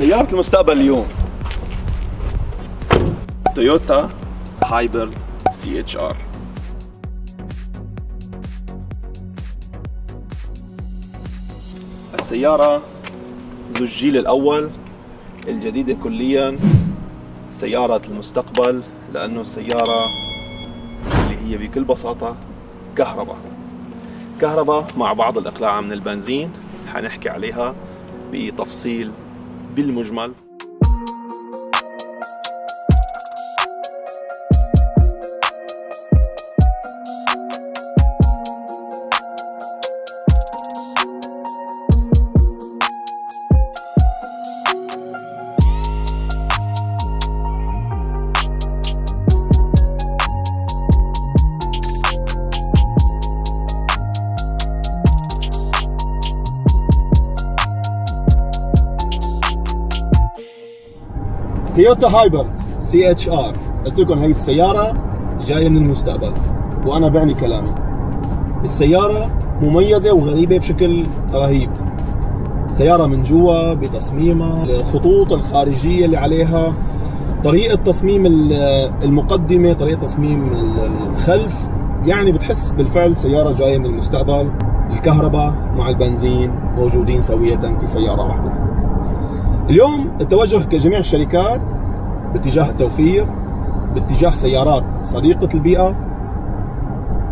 سيارة المستقبل اليوم تويوتا هايبرد CHR. السيارة ذو الجيل الأول الجديدة كليا، سيارة المستقبل، لأنه السيارة اللي هي بكل بساطة كهرباء مع بعض الإقلاع من البنزين. حنحكي عليها بتفصيل بالمجمل. تويوتا هايبرد CHR، قلت لكم هي السيارة جاية من المستقبل، وأنا بعني كلامي. السيارة مميزة وغريبة بشكل رهيب. سيارة من جوا بتصميمها، الخطوط الخارجية اللي عليها، طريقة تصميم المقدمة، طريقة تصميم الخلف، يعني بتحس بالفعل سيارة جاية من المستقبل. الكهرباء مع البنزين موجودين سوية في سيارة واحدة. اليوم التوجه كجميع الشركات باتجاه التوفير، باتجاه سيارات صديقة البيئة.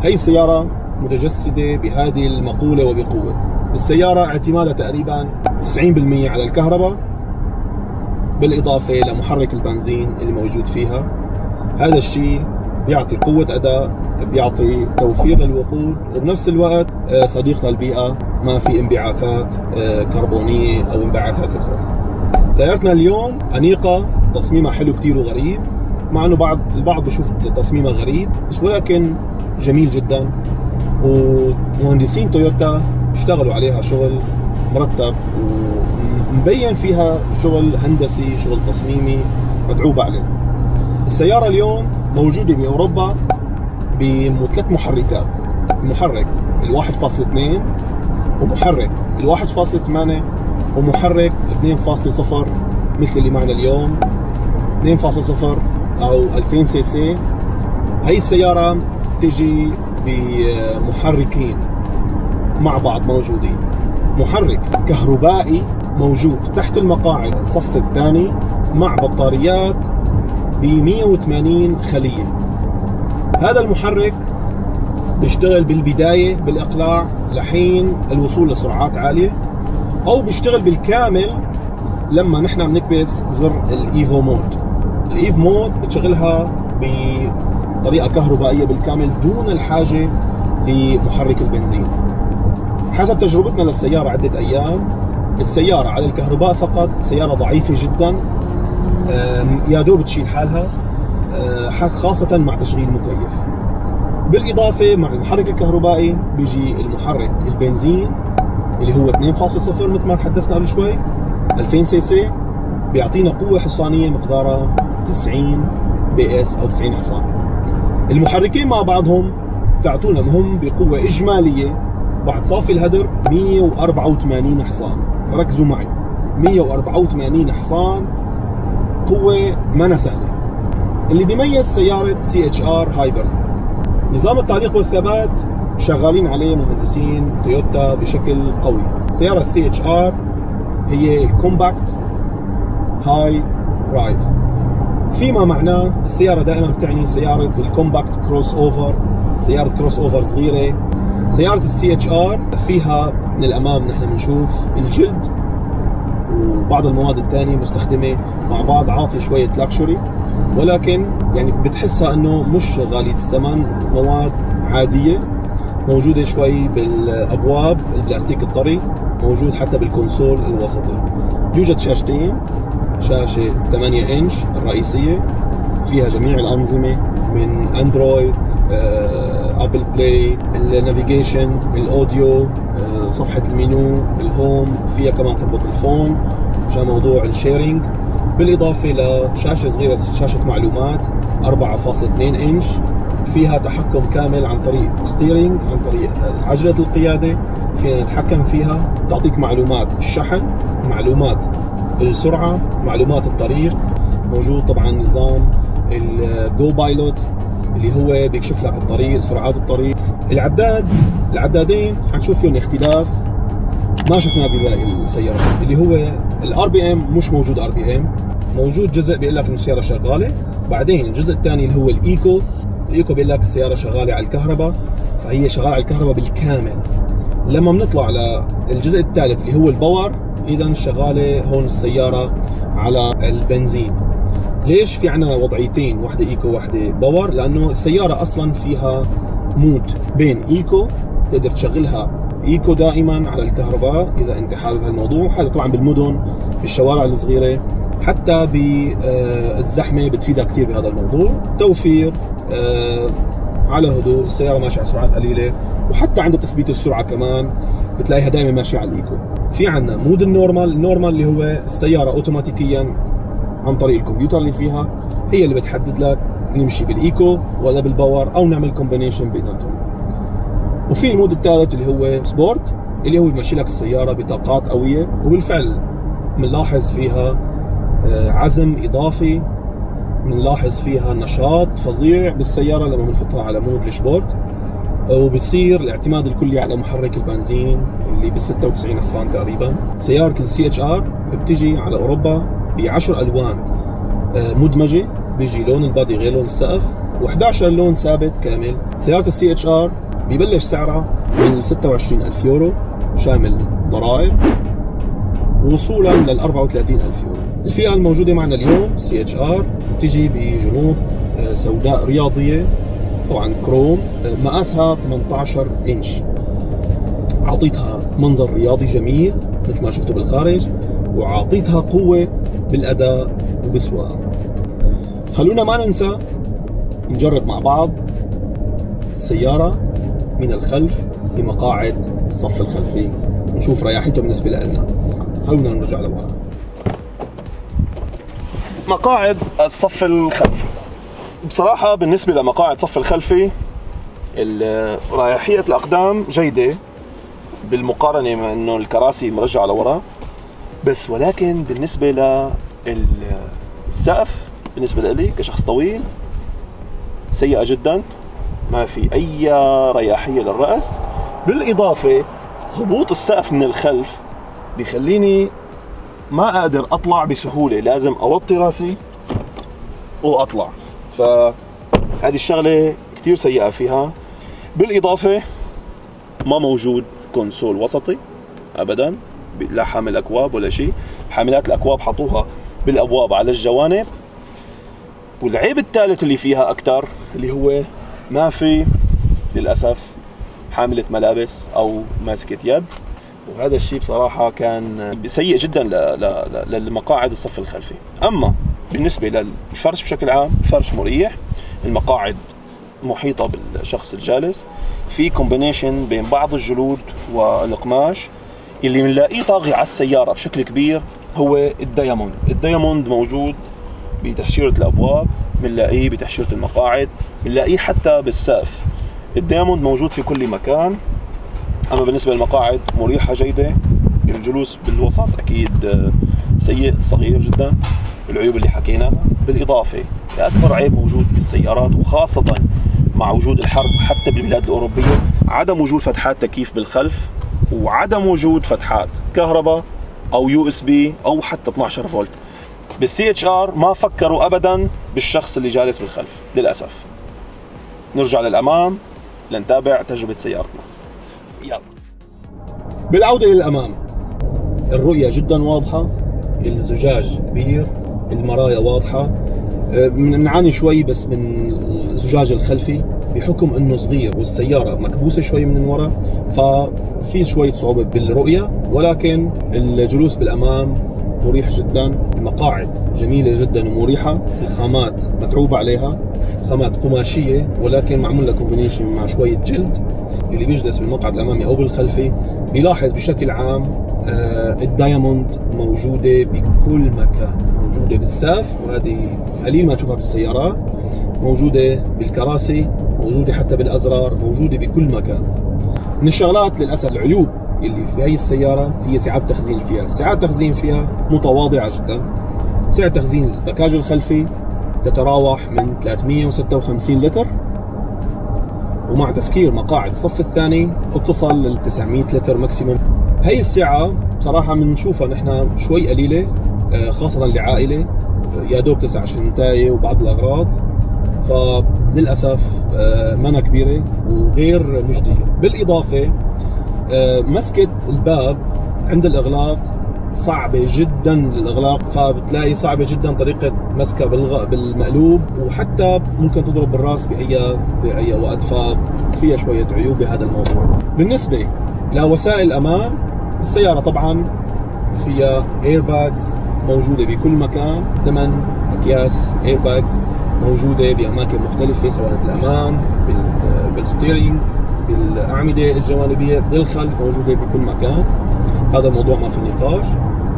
هي السيارة متجسدة بهذه المقولة وبقوة. السيارة اعتمادها تقريبا 90% على الكهرباء، بالإضافة لمحرك البنزين اللي موجود فيها. هذا الشيء بيعطي قوة أداء، بيعطي توفير للوقود، وبنفس الوقت صديق للبيئة، ما في انبعاثات كربونية أو انبعاثات أخرى. سيارتنا اليوم أنيقة، تصميمها حلو كتير وغريب، مع انه البعض بيشوف تصميمها غريب، بس ولكن جميل جدا. ومهندسين تويوتا اشتغلوا عليها شغل مرتب، ومبين فيها شغل هندسي، شغل تصميمي متعوب عليه. السيارة اليوم موجودة بأوروبا بثلاث محركات: محرك 1.2، ومحرك 1.8، ومحرك 2.0 مثل اللي معنا اليوم 2.0 أو 2000 سي سي. هي السيارة تجي بمحركين مع بعض موجودين. محرك كهربائي موجود تحت المقاعد الصف الثاني مع بطاريات ب 180 خلية. هذا المحرك بيشتغل بالبداية بالإقلاع لحين الوصول لسرعات عالية، أو بيشتغل بالكامل لما نحن بنكبس زر الإيفو مود. الإيفو مود بتشغلها بطريقة كهربائية بالكامل دون الحاجة لمحرك البنزين. حسب تجربتنا للسيارة عدة أيام، السيارة على الكهرباء فقط سيارة ضعيفة جدا، يا دوب تشيل حالها، خاصة مع تشغيل مكيف. بالإضافة مع المحرك الكهربائي بيجي المحرك البنزين اللي هو 2.0 مثل ما تحدثنا قبل شوي، 2000 سي سي، بيعطينا قوة حصانية مقدارها 90 PS أو 90 حصان. المحركين مع بعضهم تعطونا مهم بقوة إجمالية بعد صافي الهدر 184 حصان. ركزوا معي، 184 حصان، قوة ما سهلة. اللي بيميز سيارة CHR هايبرد نظام التعليق والثبات، شغالين عليه مهندسين تويوتا بشكل قوي. سيارة CHR هي الكومباكت هاي رايد، فيما معناه السيارة دائما بتعني سيارة الكومباكت كروس اوفر، سيارة كروس اوفر صغيرة. سيارة CHR فيها من الأمام نحن بنشوف الجلد وبعض المواد الثانية مستخدمة مع بعض، عاطي شوية لاكشوري، ولكن يعني بتحسها انه مش غالية الثمن، مواد عادية. موجودة شوي بالأبواب البلاستيك الطري، موجود حتى بالكونسول الوسطي. يوجد شاشتين، شاشة 8 إنش الرئيسية فيها جميع الأنظمة من أندرويد، أبل بلاي، النافيجيشن، الأوديو، صفحة المنيو، الهوم، فيها كمان تربط الفون عشان موضوع الشيرينج. بالإضافة لشاشة صغيرة، شاشة معلومات 4.2 إنش فيها تحكم كامل عن طريق ستيرنج، عن طريق عجلة القيادة، فينا نتحكم فيها، تعطيك معلومات الشحن، معلومات السرعة، معلومات الطريق. موجود طبعا نظام الجو بايلوت اللي هو بيكشف لك الطريق، سرعات الطريق. العدادين حنشوف فيهم اختلاف ما شفناه بباقي السيارات، اللي هو الار بي ام مش موجود ار بي ام، موجود جزء بيقول لك انه السياره شغاله، بعدين الجزء الثاني اللي هو الايكو بيقول لك السياره شغاله على الكهرباء، فهي شغاله على الكهرباء بالكامل. لما بنطلع للجزء الثالث اللي هو الباور، اذا شغاله هون السياره على البنزين. ليش في عنا وضعيتين، واحده ايكو واحده باور؟ لانه السياره اصلا فيها مود بين ايكو، تقدر تشغلها ايكو دائما على الكهرباء اذا انت حابب هالموضوع. هذا طبعا بالمدن، بالشوارع الصغيره، حتى بالزحمه بتفيدها كثير بهذا الموضوع. توفير على هدوء، السياره ماشيه على سرعات قليله، وحتى عند تثبيت السرعه كمان بتلاقيها دائما ماشيه على الايكو. في عندنا مود النورمال اللي هو السياره اوتوماتيكيا عن طريق الكمبيوتر اللي فيها، هي اللي بتحدد لك نمشي بالايكو ولا بالباور او نعمل كومبينيشن بيناتهم. وفي المود الثالث اللي هو سبورت، اللي هو يمشي لك السياره بطاقات قويه، وبالفعل بنلاحظ فيها عزم اضافي، بنلاحظ فيها نشاط فظيع بالسياره لما بنحطها على مود السبورت. وبصير الاعتماد الكلي على محرك البنزين اللي ب 96 حصان تقريبا. سياره السي اتش ار بتجي على اوروبا ب10 الوان مدمجه، بيجي لون البادي غير لون السقف، و11 لون ثابت كامل. سياره السي اتش ار ببلش سعرها من 26,000 يورو شامل ضرائب، وصولا لل 34,000 يورو. الفئه الموجوده معنا اليوم سي اتش ار بتجي بجنوط سوداء رياضيه، طبعا كروم، مقاسها 18 انش. اعطيتها منظر رياضي جميل مثل ما شفتوا بالخارج، وعطيتها قوه بالاداء وبالسواقه. خلونا ما ننسى نجرب مع بعض السياره من الخلف بمقاعد الصف الخلفي ونشوف رياحته بالنسبه لنا. خلونا نرجع لورا. مقاعد الصف الخلفي، بصراحة بالنسبة لمقاعد الصف الخلفي رياحية الأقدام جيدة بالمقارنة مع إنه الكراسي مرجعة لورا، بس ولكن بالنسبة للسقف بالنسبة لي كشخص طويل سيئة جدا، ما في أي رياحية للرأس. بالإضافة هبوط السقف من الخلف بيخليني ما أقدر أطلع بسهولة، لازم أوطي راسي وأطلع، فهذه الشغلة كتير سيئة فيها. بالإضافة ما موجود كونسول وسطي أبدا، لا حامل أكواب ولا شيء. حاملات الأكواب حطوها بالأبواب على الجوانب. والعيب الثالث اللي فيها أكتر اللي هو ما في للأسف حاملة ملابس أو ماسكة يد، وهذا الشيء بصراحة كان سيء جدا للمقاعد الصف الخلفي. أما بالنسبة للفرش بشكل عام، فرش مريح، المقاعد محيطة بالشخص الجالس، في كومبينيشن بين بعض الجلود والقماش. اللي بنلاقيه طاغي على السيارة بشكل كبير هو الدايموند. الدايموند موجود بتحشيرة الأبواب، بنلاقيه بتحشيرة المقاعد، بنلاقيه حتى بالسقف. الدايموند موجود في كل مكان. أما بالنسبة للمقاعد مريحة جيدة، الجلوس بالوسط أكيد سيء صغير جدا، العيوب اللي حكيناها. بالإضافة لأكبر عيب موجود بالسيارات وخاصة مع وجود الحرب حتى بالبلاد الأوروبية، عدم وجود فتحات تكييف بالخلف، وعدم وجود فتحات كهرباء أو USB أو حتى 12 فولت. بالسي اتش ار ما فكروا أبدا بالشخص اللي جالس بالخلف للأسف. نرجع للأمام لنتابع تجربة سيارتنا. يلا. بالعودة للأمام، الرؤية جدا واضحة، الزجاج كبير، المرايا واضحة. بنعاني شوي بس من الزجاج الخلفي بحكم انه صغير والسيارة مكبوسة شوي من ورا، ففي شوية صعوبة بالرؤية، ولكن الجلوس بالأمام مريح جدا. المقاعد جميلة جدا ومريحة، الخامات متعوب عليها، خامات قماشية ولكن معمول لها كومبينيشن مع شوية جلد. اللي بيجلس بالمقعد الأمامي أو بالخلفي بيلاحظ بشكل عام الدايموند موجودة بكل مكان، موجودة بالسقف، وهذه قليل ما تشوفها بالسيارات. موجودة بالكراسي، موجودة حتى بالأزرار، موجودة بكل مكان. من الشغلات للأسف العيوب اللي في هي السيارة هي سعة التخزين فيها. سعة التخزين فيها متواضعة جدا. سعة تخزين الباكاج الخلفي تتراوح من 356 لتر، ومع تسكير مقاعد الصف الثاني بتصل لل 900 لتر ماكسيموم. هي السعة بصراحة بنشوفها نحن شوي قليلة، خاصة لعائلة يا دوب 9 شنطاية وبعض الأغراض، فللأسف منا كبيرة وغير مجدية. بالإضافة مسكة الباب عند الإغلاق صعبة جدا للإغلاق، فبتلاقي صعبة جدا طريقة مسكها بالمقلوب، وحتى ممكن تضرب بالراس بأي وقت، ففيها شوية عيوب بهذا الموضوع. بالنسبة لوسائل الأمان، السيارة طبعا فيها ايرباجز موجودة بكل مكان، 8 أكياس ايرباجز موجودة بأماكن مختلفة، سواء بالأمام، بالستيرينج، بالأعمدة الجوانبية، بالخلف، موجودة بكل مكان. هذا الموضوع ما في نقاش.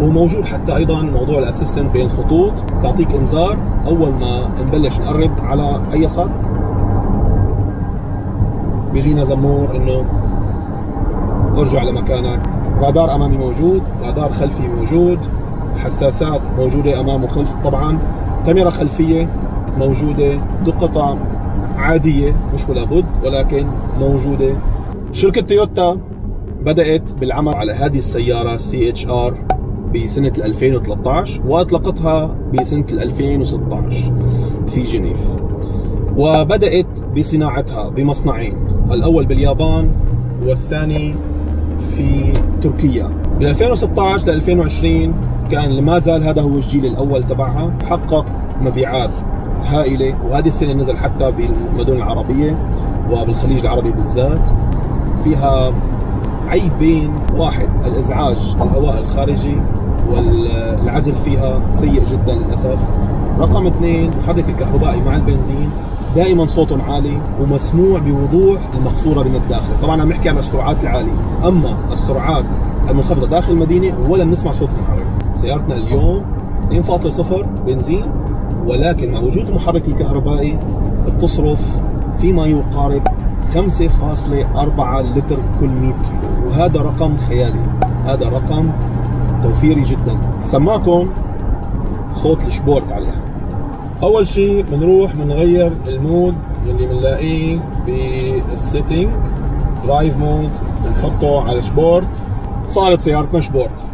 وموجود حتى أيضا موضوع الأسيستنت بين الخطوط، تعطيك إنذار أول ما نبلش نقرب على أي خط، بيجينا زمور إنه ارجع لمكانك. رادار أمامي موجود، رادار خلفي موجود، حساسات موجودة أمام وخلف طبعا، كاميرا خلفية موجودة، دقة عادية مش ولا بد ولكن موجودة. شركة تويوتا بدأت بالعمل على هذه السيارة CHR بسنة 2013 وأطلقتها بسنة 2016 في جنيف، وبدأت بصناعتها بمصنعين، الأول باليابان والثاني في تركيا. من 2016 ل 2020 كان ما زال هذا هو الجيل الأول تبعها، حقق مبيعات هائلة، وهذه السنة نزل حتى بالمدن العربية وبالخليج العربي بالذات. فيها عيبين: واحد، الإزعاج الهواء الخارجي والعزل فيها سيء جدا للأسف. رقم اثنين، المحرك الكهربائي مع البنزين دائما صوتهم عالي ومسموع بوضوح المقصورة من الداخل. طبعا عم نحكي عن السرعات العالية، أما السرعات المنخفضة داخل المدينة ولا بنسمع صوت المحرك. سيارتنا اليوم 2.0 بنزين، ولكن مع وجود المحرك الكهربائي بتصرف فيما يقارب 5.4 لتر كل 100 كيلو، وهذا رقم خيالي، هذا رقم توفيري جدا. سماكم صوت الشبورت عليها. اول شيء بنروح بنغير المود اللي بنلاقيه بالسيتنج، درايف مود، بنحطه على سبورت، صارت سيارتنا سبورت.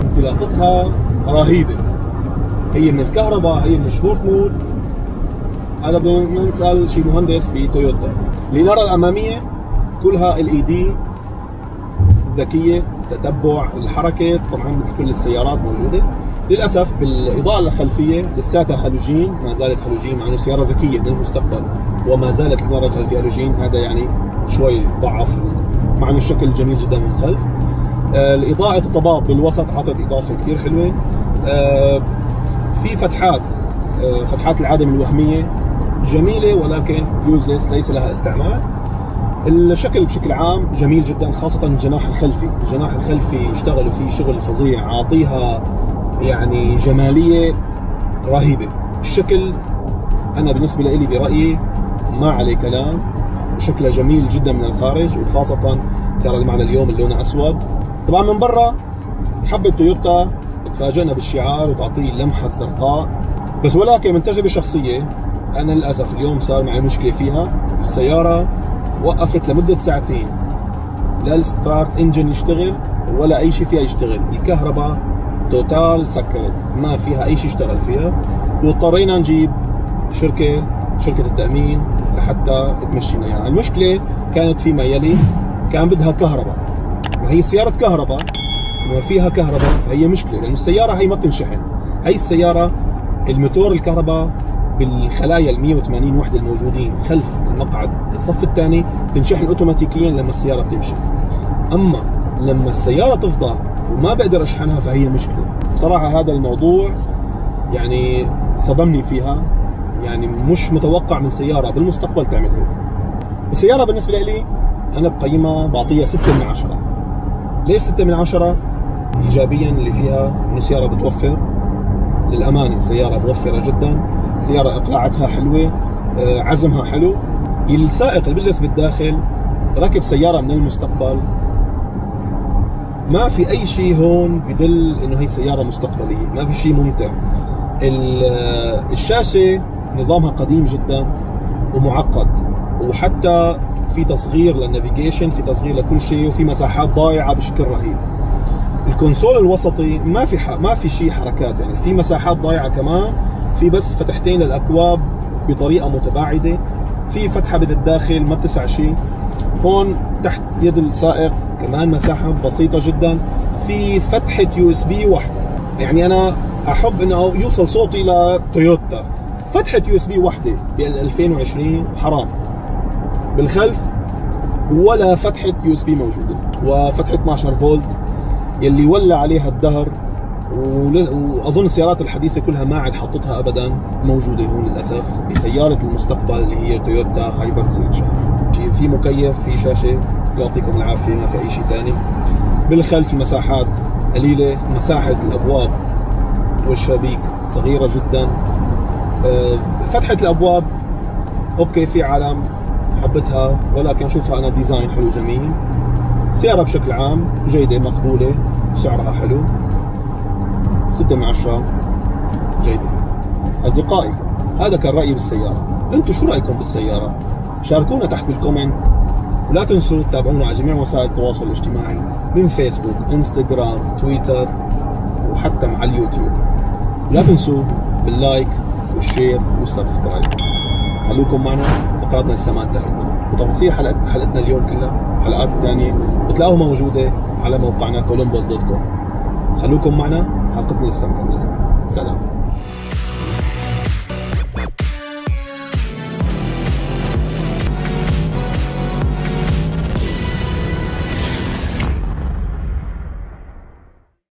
انطلاقتها رهيبة، هي من الكهرباء، هي من السبورت مود. هذا بدنا نسأل شي مهندس بتويوتا. الإنارة الأمامية كلها LED ذكية، تتبع الحركة طبعا مثل كل السيارات موجودة. للأسف بالإضاءة الخلفية لساتها هالوجين، ما زالت هالوجين، مع إنه سيارة ذكية من المستقبل وما زالت الإنارة الخلفية هالوجين. هذا يعني شوي ضعف، مع إنه الشكل جميل جدا من الخلف. الإضاءة التضاد بالوسط عطت إضافة كثير حلوة. في فتحات العدم الوهمية جميلة ولكن يوزلس، ليس لها استعمال. الشكل بشكل عام جميل جدا، خاصة الجناح الخلفي. الجناح الخلفي اشتغلوا فيه شغل فظيع، عاطيها يعني جمالية رهيبة. الشكل أنا بالنسبة لي برأيي ما عليه كلام، شكلها جميل جدا من الخارج، وخاصة السيارة اللي معنا اليوم اللي لونها أسود. طبعا من برا حبت تويوتا تفاجئنا بالشعار وتعطيه اللمحة الزرقاء، بس ولكن من تجربة شخصية أنا للأسف اليوم صار معي مشكلة فيها. السيارة وقفت لمدة ساعتين، لا الستارت انجن يشتغل ولا أي شيء فيها يشتغل، الكهرباء توتال سكرت، ما فيها أي شيء يشتغل فيها، واضطرينا نجيب شركة التأمين لحتى تمشينا. يعني المشكلة كانت فيما يلي: كان بدها كهرباء، وهي سيارة كهرباء وما فيها كهرباء، هي مشكلة، لأنه السيارة هي ما بتنشحن. هي السيارة الموتور الكهرباء بالخلايا ال 180 وحدة الموجودين خلف المقعد الصف الثاني تنشحن اوتوماتيكيا لما السيارة بتمشي. اما لما السيارة تفضى وما بقدر اشحنها فهي مشكلة. بصراحة هذا الموضوع يعني صدمني فيها، يعني مش متوقع من سيارة بالمستقبل تعمل هيك. السيارة بالنسبة لي أنا بقيمها بعطيها 6 من 10. ليش 6 من 10؟ ايجابيا اللي فيها انه سياره بتوفر، للامانه سياره موفره جدا، سياره اقلاعتها حلوه، عزمها حلو. السائق اللي بيجلس بالداخل راكب سياره من المستقبل، ما في اي شيء هون بدل انه هي سياره مستقبليه، ما في شيء ممتع. الشاشه نظامها قديم جدا ومعقد، وحتى في تصغير للنافيجيشن، في تصغير لكل شيء، وفي مساحات ضايعه بشكل رهيب. الكونسول الوسطي ما في شيء حركات، يعني في مساحات ضايعه كمان، في بس فتحتين للاكواب بطريقه متباعده، في فتحه بالداخل ما بتسع شيء. هون تحت يد السائق كمان مساحه بسيطه جدا، في فتحه USB واحده. يعني انا احب انه يوصل صوتي لتويوتا، فتحه USB واحده بال 2020 حرام. بالخلف ولا فتحه USB موجوده، وفتحه 12 فولت يلي ولع عليها الدهر، واظن السيارات الحديثه كلها ما عاد حطتها ابدا موجوده هون للاسف بسياره المستقبل اللي هي تويوتا هايبر CHR. في مكيف، في شاشه، يعطيكم العافيه، ما في اي شيء ثاني. بالخلف المساحات قليله، مساحه الابواب والشبابيك صغيره جدا. فتحه الابواب اوكي في عالم حبتها، ولكن اشوفها انا ديزاين حلو جميل. سياره بشكل عام جيده مقبوله، سعرها حلو، 6 من 10 جيدة. أصدقائي هذا كان رأيي بالسيارة، أنتم شو رأيكم بالسيارة؟ شاركونا تحت بالكومنت، ولا تنسوا تتابعونا على جميع وسائل التواصل الاجتماعي من فيسبوك، انستغرام، تويتر، وحتى مع اليوتيوب. لا تنسوا باللايك والشير والسبسكرايب. خلوكم معنا، فقراتنا لسه ما انتهت، وتفاصيل حلقتنا اليوم كلها الحلقات الثانية بتلاقوها موجودة على موقعنا columbus.com. خلوكم معنا، حلقتنا لسه مكملة. سلام.